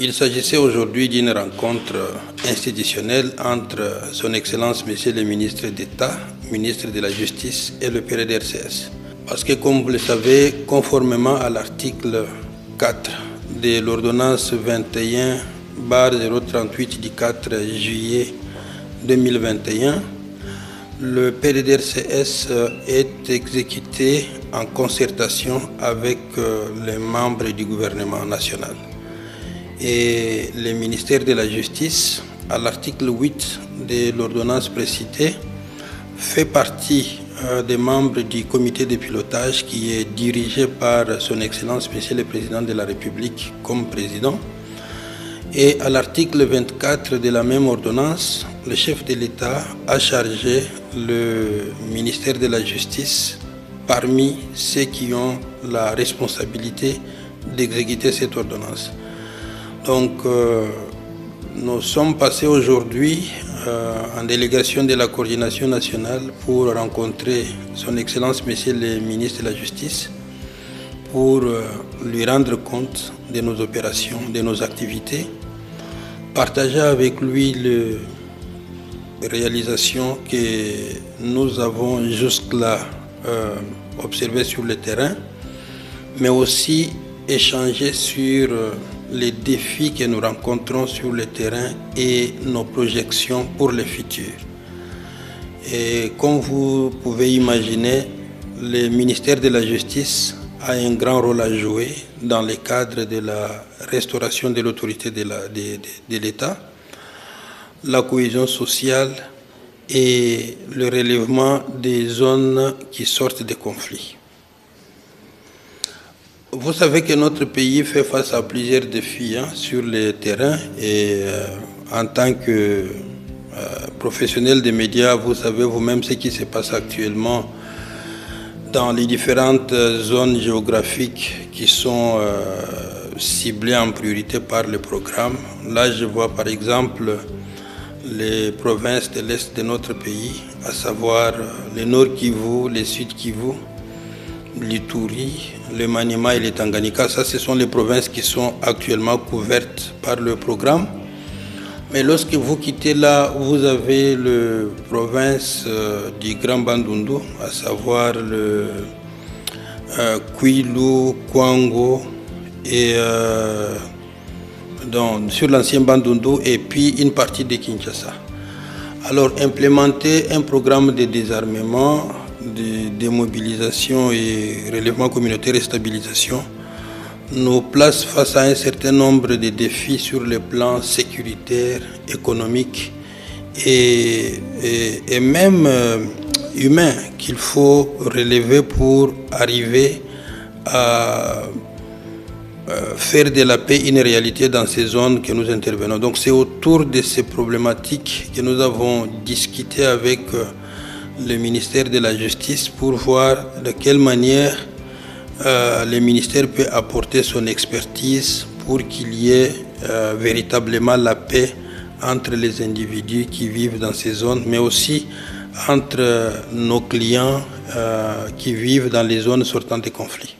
Il s'agissait aujourd'hui d'une rencontre institutionnelle entre Son Excellence Monsieur le ministre d'État, ministre de la Justice et le PDDRCS. Parce que, comme vous le savez, conformément à l'article 4 de l'ordonnance 21/038 du 4 juillet 2021, le PDDRCS est exécuté en concertation avec les membres du gouvernement national. Et le ministère de la Justice, à l'article 8 de l'ordonnance précitée, fait partie des membres du comité de pilotage qui est dirigé par Son Excellence Monsieur le Président de la République comme président. Et à l'article 24 de la même ordonnance, le chef de l'État a chargé le ministère de la Justice parmi ceux qui ont la responsabilité d'exécuter cette ordonnance. Donc, nous sommes passés aujourd'hui en délégation de la coordination nationale pour rencontrer Son Excellence Monsieur le ministre de la Justice pour lui rendre compte de nos opérations, de nos activités, partager avec lui les réalisations que nous avons jusque-là observées sur le terrain, mais aussi échanger sur les défis que nous rencontrons sur le terrain et nos projections pour le futur. Et comme vous pouvez imaginer, le ministère de la Justice a un grand rôle à jouer dans le cadre de la restauration de l'autorité de l'État, la cohésion sociale et le relèvement des zones qui sortent des conflits. Vous savez que notre pays fait face à plusieurs défis sur le terrain et en tant que professionnel des médias, vous savez vous-même ce qui se passe actuellement dans les différentes zones géographiques qui sont ciblées en priorité par le programme. Là, je vois par exemple les provinces de l'Est de notre pays, à savoir le Nord Kivu, le Sud Kivu, l'Ituri, le Maniema et le Tanganyika. Ça, ce sont les provinces qui sont actuellement couvertes par le programme. Mais lorsque vous quittez là, vous avez la province du Grand Bandundu, à savoir le Kwilu, Kwango, et donc, sur l'ancien Bandundu, et puis une partie de Kinshasa. Alors, implémenter un programme de désarmement, de démobilisation et relèvement communautaire et stabilisation nous place face à un certain nombre de défis sur le plan sécuritaire, économique et même humain qu'il faut relever pour arriver à faire de la paix une réalité dans ces zones que nous intervenons. Donc c'est autour de ces problématiques que nous avons discuté avec le ministère de la Justice pour voir de quelle manière le ministère peut apporter son expertise pour qu'il y ait véritablement la paix entre les individus qui vivent dans ces zones, mais aussi entre nos clients qui vivent dans les zones sortant des conflits.